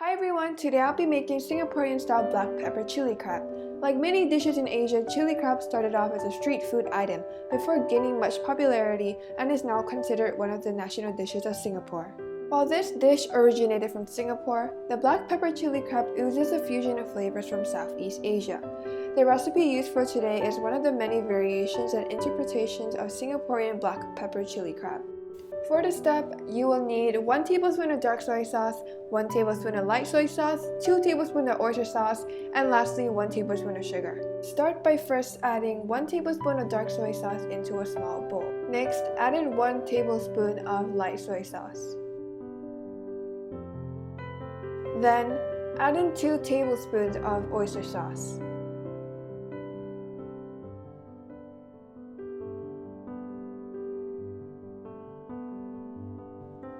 Hi everyone, today I'll be making Singaporean style black pepper chili crab. Like many dishes in Asia, chili crab started off as a street food item before gaining much popularity and is now considered one of the national dishes of Singapore. While this dish originated from Singapore, the black pepper chili crab oozes a fusion of flavors from Southeast Asia. The recipe used for today is one of the many variations and interpretations of Singaporean black pepper chili crab. For this step, you will need 1 tablespoon of dark soy sauce, 1 tablespoon of light soy sauce, 2 tablespoons of oyster sauce, and lastly 1 tablespoon of sugar. Start by first adding 1 tablespoon of dark soy sauce into a small bowl. Next, add in 1 tablespoon of light soy sauce. Then, add in 2 tablespoons of oyster sauce.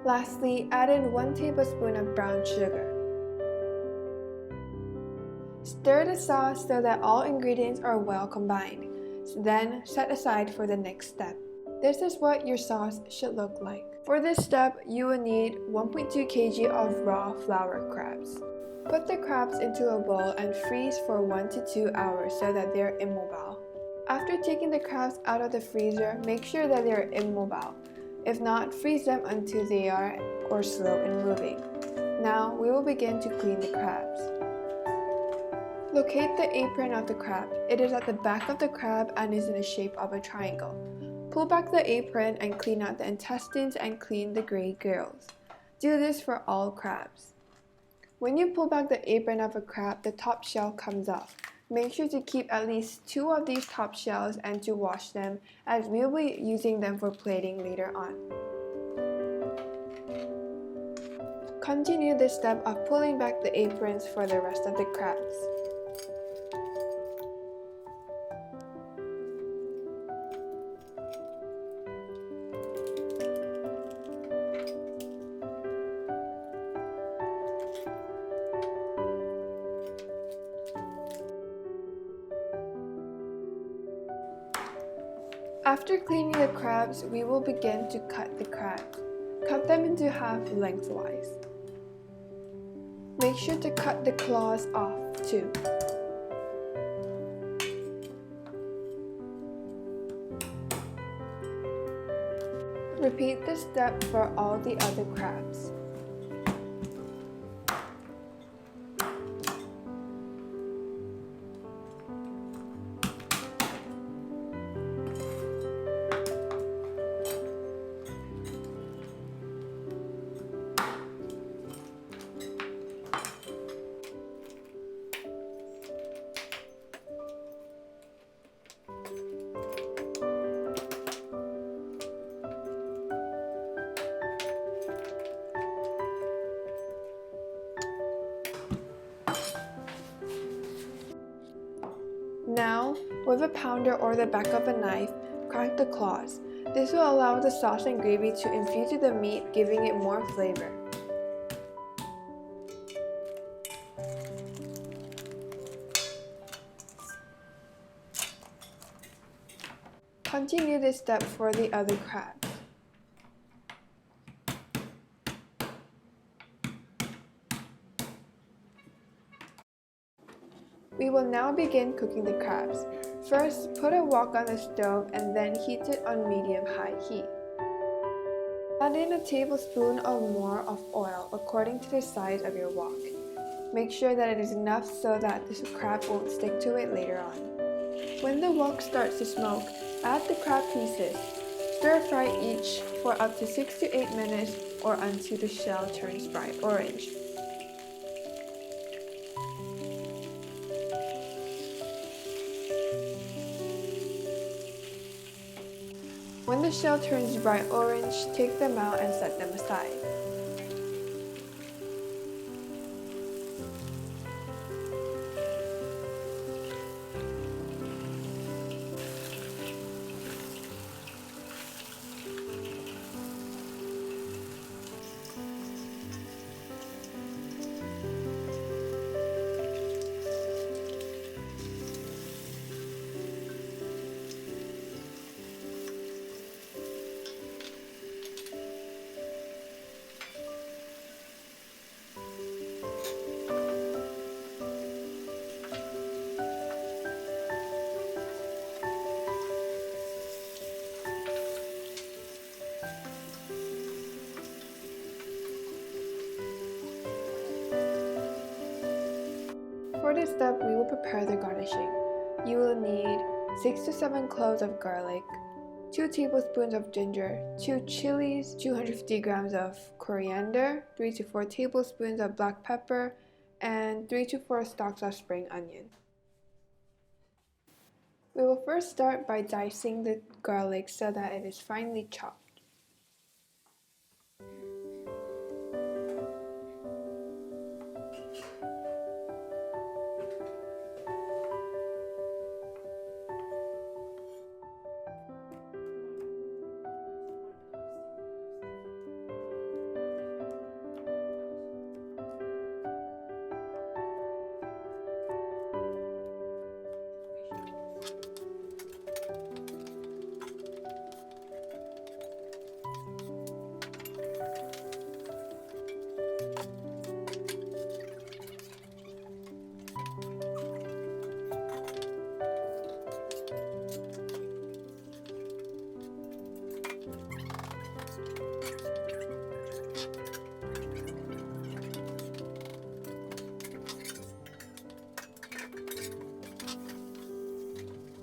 Lastly, add in 1 tablespoon of brown sugar. Stir the sauce so that all ingredients are well combined. Then, set aside for the next step. This is what your sauce should look like. For this step, you will need 1.2 kg of raw flour crabs. Put the crabs into a bowl and freeze for 1 to 2 hours so that they are immobile. After taking the crabs out of the freezer, make sure that they are immobile. If not, freeze them until they are slow in moving. Now, we will begin to clean the crabs. Locate the apron of the crab. It is at the back of the crab and is in the shape of a triangle. Pull back the apron and clean out the intestines and clean the gray gills. Do this for all crabs. When you pull back the apron of a crab, the top shell comes off. Make sure to keep at least 2 of these top shells and to wash them, as we'll be using them for plating later on. Continue this step of pulling back the aprons for the rest of the crabs. After cleaning the crabs, we will begin to cut the crabs. Cut them into half lengthwise. Make sure to cut the claws off too. Repeat this step for all the other crabs. Now, with a pounder or the back of a knife, crack the claws. This will allow the sauce and gravy to infuse with the meat, giving it more flavor. Continue this step for the other crabs. We will now begin cooking the crabs. First, put a wok on the stove and then heat it on medium-high heat. Add in a tablespoon or more of oil according to the size of your wok. Make sure that it is enough so that the crab won't stick to it later on. When the wok starts to smoke, add the crab pieces. Stir fry each for up to 6 to 8 minutes or until the shell turns bright orange. When the shell turns bright orange, take them out and set them aside. For this step, we will prepare the garnishing. You will need 6 to 7 cloves of garlic, 2 tablespoons of ginger, 2 chilies, 250 grams of coriander, 3 to 4 tablespoons of black pepper, and 3 to 4 stalks of spring onion. We will first start by dicing the garlic so that it is finely chopped.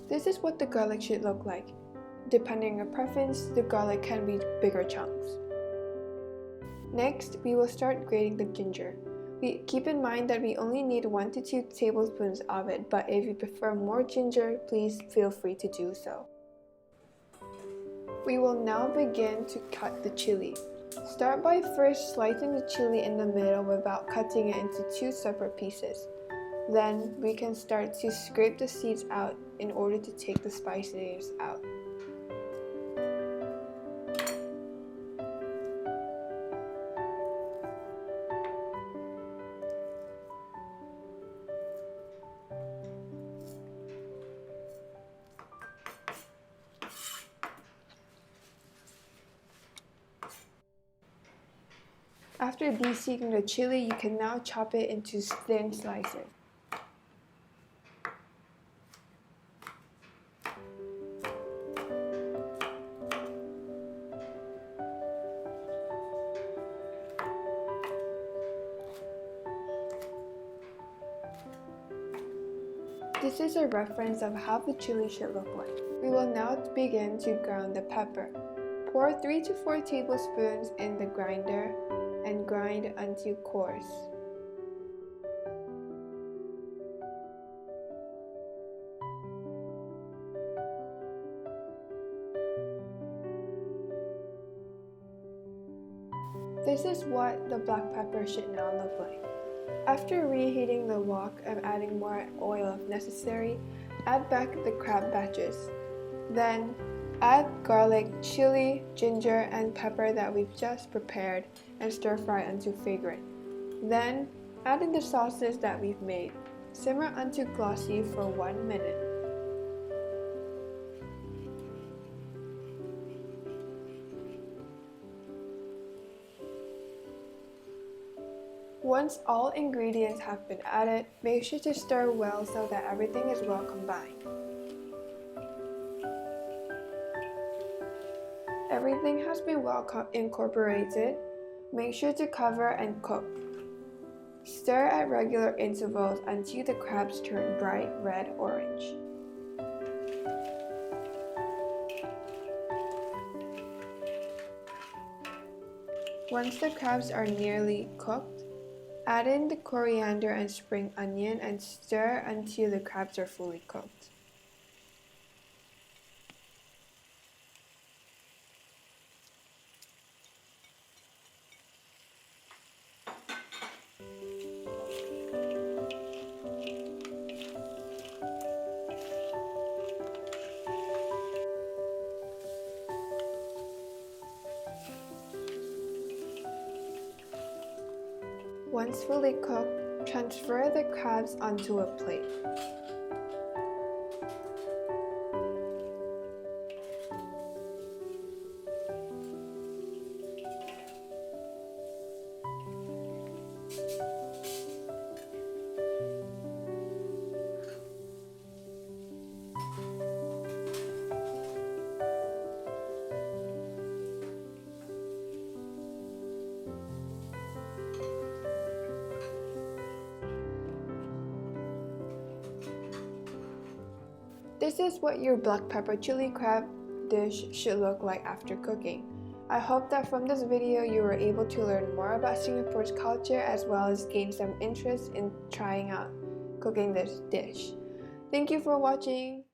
This is what the garlic should look like. Depending on your preference, the garlic can be bigger chunks. Next, we will start grating the ginger. We keep in mind that we only need 1 to 2 tablespoons of it, but if you prefer more ginger, please feel free to do so. We will now begin to cut the chili. Start by first slicing the chili in the middle without cutting it into 2 separate pieces. Then we can start to scrape the seeds out in order to take the spices out. After de-seeding the chili, you can now chop it into thin slices. This is a reference of how the chili should look like. We will now begin to ground the pepper. Pour 3 to 4 tablespoons in the grinder and grind until coarse. This is what the black pepper should now look like. After reheating the wok and adding more oil if necessary, add back the crab batches. Then, add garlic, chili, ginger, and pepper that we've just prepared and stir fry until fragrant. Then, add in the sauces that we've made. Simmer until glossy for 1 minute. Once all ingredients have been added, make sure to stir well so that everything is well combined. Everything has been well incorporated. Make sure to cover and cook. Stir at regular intervals until the crabs turn bright red-orange. Once the crabs are nearly cooked, add in the coriander and spring onion and stir until the crabs are fully cooked. Once fully cooked, transfer the crabs onto a plate. This is what your black pepper chili crab dish should look like after cooking. I hope that from this video you were able to learn more about Singapore's culture as well as gain some interest in trying out cooking this dish. Thank you for watching.